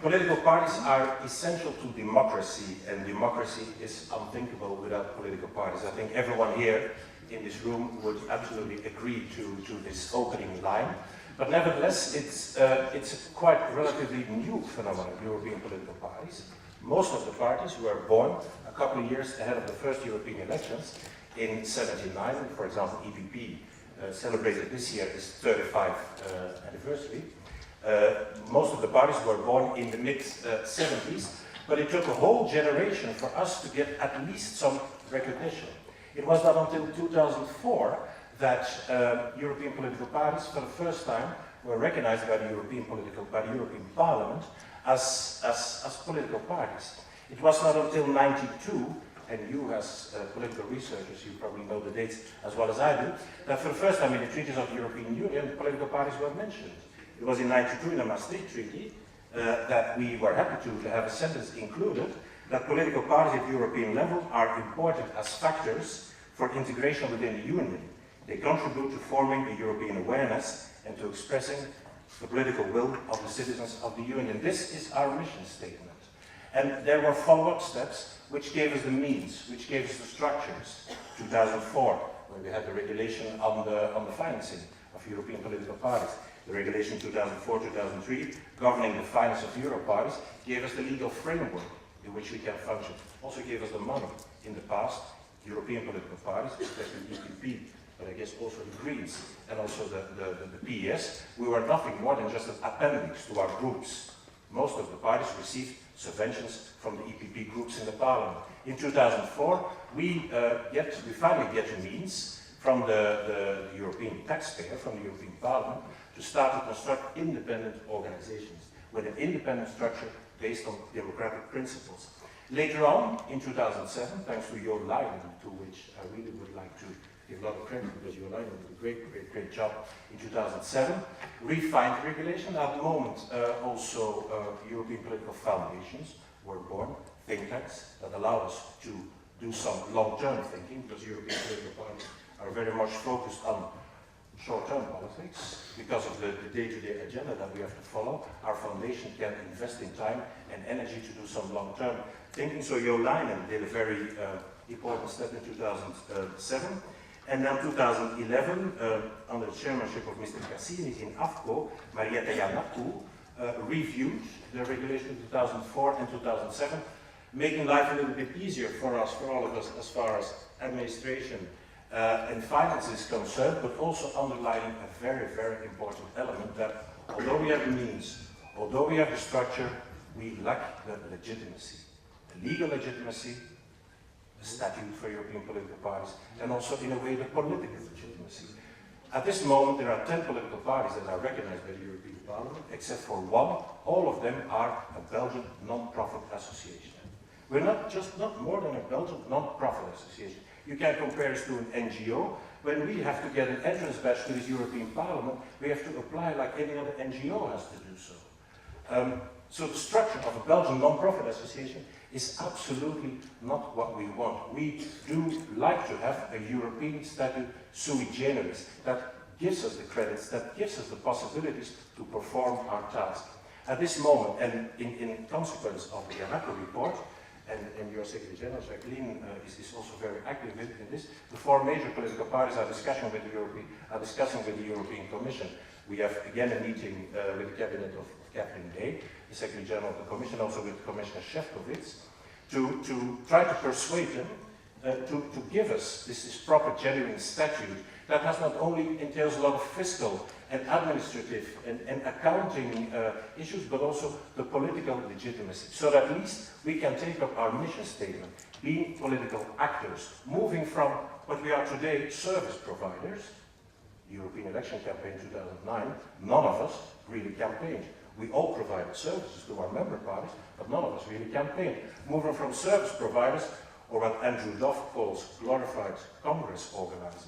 Political parties are essential to democracy, and democracy is unthinkable without political parties. I think everyone here in this room would absolutely agree to this opening line. But nevertheless, it's a quite relatively new phenomenon, European political parties. Most of the parties were born a couple of years ahead of the first European elections in '79. For example, EPP celebrated this year its 35th anniversary. Most of the parties were born in the mid-70s, but it took a whole generation for us to get at least some recognition. It was not until 2004 that European political parties, for the first time, were recognized by the European Parliament as political parties. It was not until '92, and you as political researchers, you probably know the dates as well as I do, that for the first time in the treaties of the European Union, political parties were mentioned. It was in '92 in the Maastricht Treaty that we were happy to have a sentence included that political parties at European level are important as factors for integration within the Union. They contribute to forming a European awareness and to expressing the political will of the citizens of the Union. This is our mission statement. And there were follow-up steps which gave us the means, which gave us the structures. 2004, when we had the regulation on the financing of European political parties. The regulation 2004-2003, governing the finance of Euro parties, gave us the legal framework in which we can function. Also gave us the money. In the past, European political parties, especially EPP, but I guess also the Greens and also the PES, we were nothing more than just an appendix to our groups. Most of the parties received subventions from the EPP groups in the Parliament. In 2004, we finally get a means from the European taxpayer, from the European Parliament, to start to construct independent organizations with an independent structure based on democratic principles. Later on, in 2007, thanks to Jo Leijnen, to which I really would like to give a lot of credit because Jo Leijnen did a great job in 2007, refined regulation. At the moment, also European political foundations were born, think tanks that allow us to do some long-term thinking, because European political parties are very much focused on short-term politics. Because of the day-to-day agenda that we have to follow, our foundation can invest in time and energy to do some long-term thinking. So Jo Leijnen did a very important step in 2007. And then 2011, under the chairmanship of Mr. Cassini in AFCO, Marietta Giannakou reviewed the regulation 2004 and 2007, making life a little bit easier for us, for all of us, as far as administration and finance is concerned, but also underlining a very, very important element that although we have the means, although we have the structure, we lack the legitimacy, the legal legitimacy, the statute for European political parties, and also in a way the political legitimacy. At this moment there are 10 political parties that are recognized by the European Parliament, except for one. All of them are a Belgian non-profit association. We're not more than a Belgian non-profit association. You can compare us to an NGO. When we have to get an entrance badge to this European Parliament, we have to apply like any other NGO has to do so. So the structure of a Belgian non-profit association is absolutely not what we want. We do like to have a European statute sui generis that gives us the credits, that gives us the possibilities to perform our task. At this moment, and in consequence of the Giannakou report, and your Secretary General, Jacqueline, is also very active in this. The four major political parties are discussing with the European Commission. We have again a meeting with the cabinet of Catherine Day, the Secretary General of the Commission, also with Commissioner Šefčovič, to try to persuade them to give us this proper, genuine statute that has not only entails a lot of fiscal and administrative and accounting issues, but also the political legitimacy, so that at least we can take up our mission statement, being political actors, moving from what we are today, service providers. The European election campaign 2009, none of us really campaigned. We all provided services to our member parties, but none of us really campaigned. Moving from service providers, or what Andrew Duff calls glorified Congress organizers,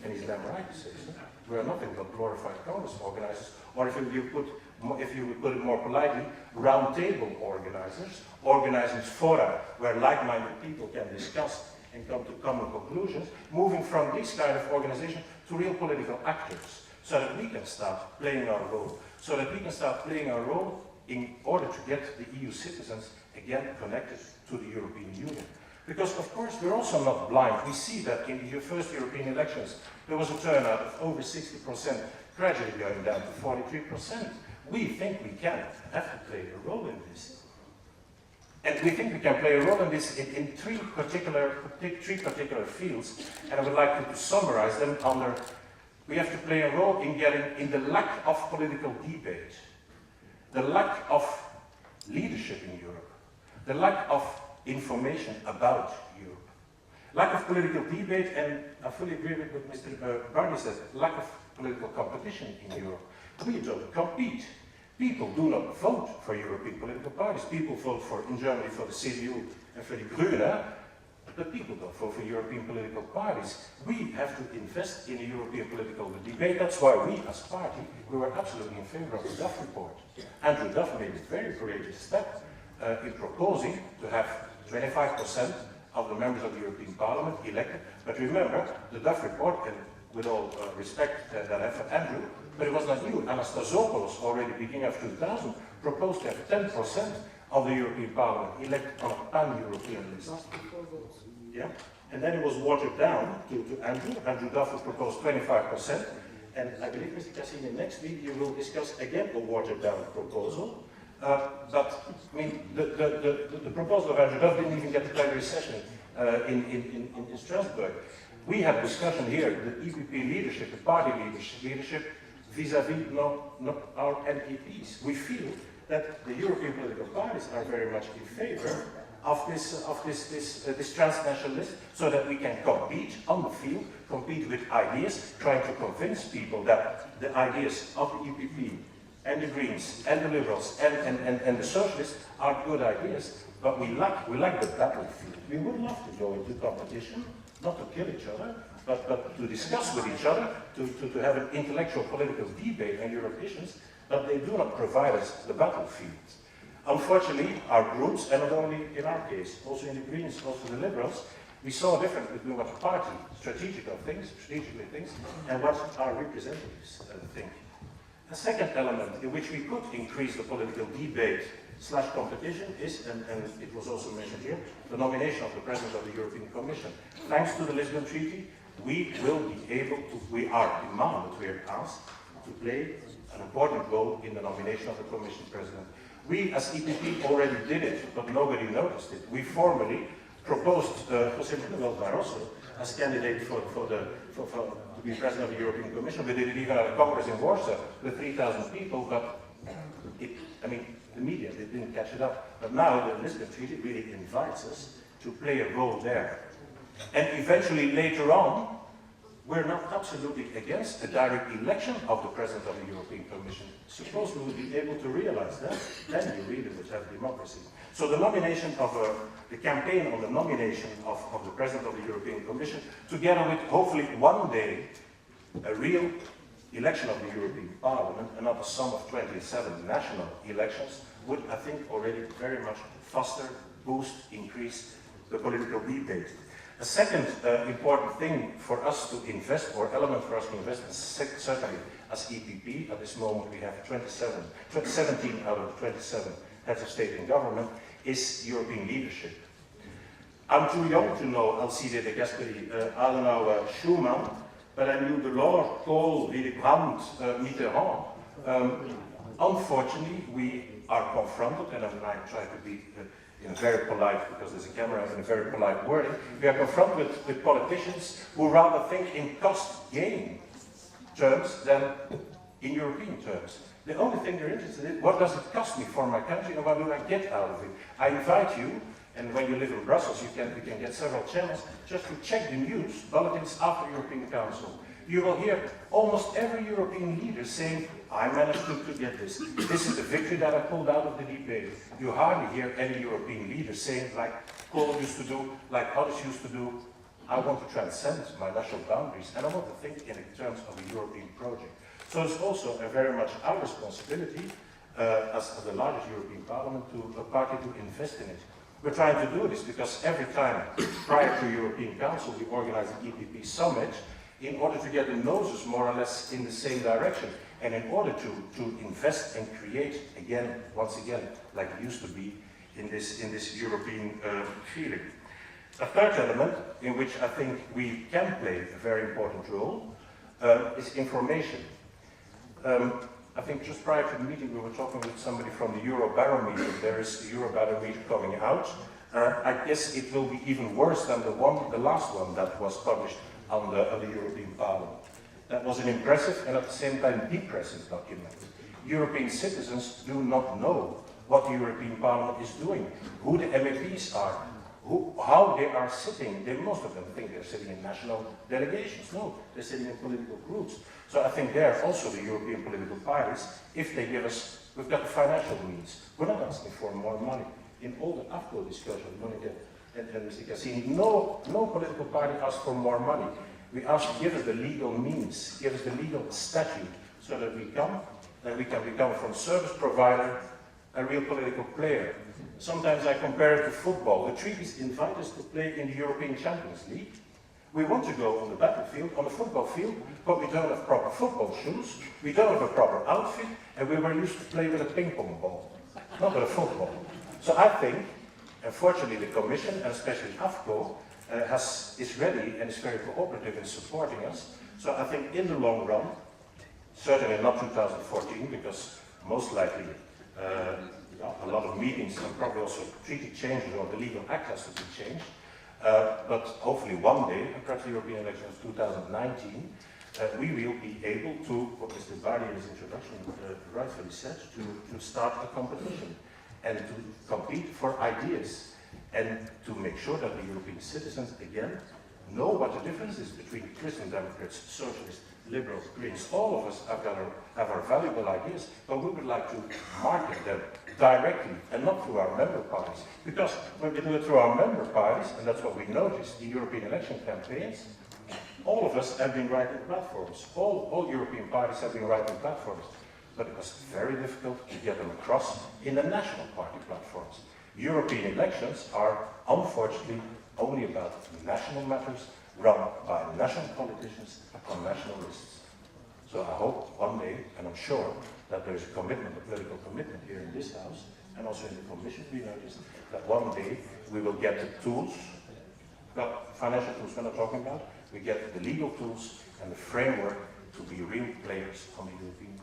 and he's damn right to say so. We are nothing but glorified Congress organizers, or if you would put it more politely, round table organizers, organizing fora where like-minded people can discuss and come to common conclusions, moving from this kind of organization to real political actors, so that we can start playing our role, so that we can start playing our role in order to get the EU citizens again connected to the European Union. Because of course we're also not blind. We see that in the first European elections there was a turnout of over 60%, gradually going down to 43%. We think we can have to play a role in this. And we think we can play a role in this in three particular fields, and I would like to summarize them under: we have to play a role in getting in the lack of political debate, the lack of leadership in Europe, the lack of information about Europe, lack of political debate, and I fully agree with what Mr. Barney said, lack of political competition in Europe. We don't compete. People do not vote for European political parties. People vote for, in Germany, for the CDU and for the Grüne, but people don't vote for European political parties. We have to invest in a European political debate. That's why we, as a party, we were absolutely in favor of the Duff report. Andrew Duff made a very courageous step in proposing to have 25% of the members of the European Parliament elected. But remember, the Duff report, and with all respect that effort, Andrew, but it was not you. Anastasopoulos, already beginning of 2000, proposed to have 10% of the European Parliament elected on a pan-European list. Yeah, and then it was watered down to Andrew. Andrew Duff proposed 25%, and I believe, Mr. Cassini, next week you will discuss again a watered-down proposal. But I mean, the proposal of Andrew Duff didn't even get the plenary session in Strasbourg. We had discussion here, the EPP leadership, the party leadership, vis-à-vis our MEPs. We feel that the European political parties are very much in favor of this transnational list, so that we can compete on the field, compete with ideas, trying to convince people that the ideas of the EPP and the Greens and the Liberals and the Socialists are good ideas, but we lack the battlefield. We would love to go into competition, not to kill each other, but to discuss with each other, to have an intellectual political debate on Europeans, but they do not provide us the battlefield. Unfortunately, our groups, and not only in our case, also in the Greens, also the Liberals, we saw a difference between what the party strategically thinks, and what our representatives think. A second element in which we could increase the political debate / competition is, and it was also mentioned here, the nomination of the President of the European Commission. Thanks to the Lisbon Treaty, we will be able to, we are asked to play an important role in the nomination of the Commission President. We as EPP already did it, but nobody noticed it. We formally proposed José Manuel Barroso as candidate to be President of the European Commission. We did it even at a Congress in Warsaw with 3,000 people, but the media, they didn't catch it up. But now the Lisbon Treaty really invites us to play a role there. And eventually later on, we're not absolutely against a direct election of the President of the European Commission. Suppose we would be able to realize that, then you really would have democracy. So the nomination of, the campaign on the nomination of the President of the European Commission, together with hopefully one day a real election of the European Parliament, and not a sum of 27 national elections, would, I think, already very much foster, boost, increase the political debate. A second important thing for us to invest, or element for us to invest, certainly as EPP, at this moment we have 17 out of 27 heads of state and government, is European leadership. I'm too young to know Alcide de Gasperi, Adenauer, Schuman, but I knew Delors, Kohl, Willy Brandt, Mitterrand. Unfortunately, we are confronted, and I'm trying to be in a very polite, because there's a camera, in a very polite wording, we are confronted with politicians who rather think in cost-gain terms than in European terms. The only thing they're interested in, what does it cost me for my country, and what do I get out of it? I invite you, and when you live in Brussels, you can get several channels, just to check the news bulletins after European Council. You will hear almost every European leader saying, I managed to get this. This is the victory that I pulled out of the debate. You hardly hear any European leader saying, like Kohl used to do, like others used to do, I want to transcend my national boundaries, and I want to think in terms of a European project. So it's also very much our responsibility as the largest European Parliament, to a party, to invest in it. We're trying to do this because every time prior to European Council we organize an EPP summit, in order to get the noses more or less in the same direction, and in order to invest and create again, once again, like it used to be, in this European feeling. A third element in which I think we can play a very important role is information. I think just prior to the meeting we were talking with somebody from the Eurobarometer. There is the Eurobarometer coming out. I guess it will be even worse than the last one that was published on the European Parliament. That was an impressive and at the same time depressive document. European citizens do not know what the European Parliament is doing, who the MEPs are, how they are sitting. Most of them think they're sitting in national delegations. No, they're sitting in political groups. So I think there also the European political parties, if they give us, we've got the financial means. We're not asking for more money. In all the AFCO discussion, Monica and Mr. Cassini, no political party asks for more money. We ask, give us the legal means, give us the legal statute, so that we can become from service provider a real political player. Sometimes I compare it to football. The treaties invite us to play in the European Champions League. We want to go on the battlefield, on the football field, but we don't have proper football shoes, we don't have a proper outfit, and we were used to play with a ping pong ball, not with a football. So I think, unfortunately, the Commission, and especially AFCO, is ready and is very cooperative in supporting us. So I think in the long run, certainly not 2014, because most likely a lot of meetings and probably also treaty changes or the legal act has to be changed. But hopefully one day, and perhaps the European elections 2019, we will be able to, what Mr. Bardi in his introduction rightfully said, to start a competition and to compete for ideas and to make sure that the European citizens, again, know what the difference is between Christian Democrats, Socialists, Liberals, Greens. All of us have our valuable ideas, but we would like to market them directly and not through our member parties. Because when we do it through our member parties, and that's what we noticed in European election campaigns, all of us have been writing platforms. All European parties have been writing platforms. But it was very difficult to get them across in the national party platforms. European elections are, unfortunately, only about national matters run by national politicians on national lists. So I hope one day, and I'm sure, that there is a commitment, a political commitment here in this House, and also in the Commission, we noticed, that one day we will get the tools, not financial tools we're not talking about, we get the legal tools and the framework to be real players on the European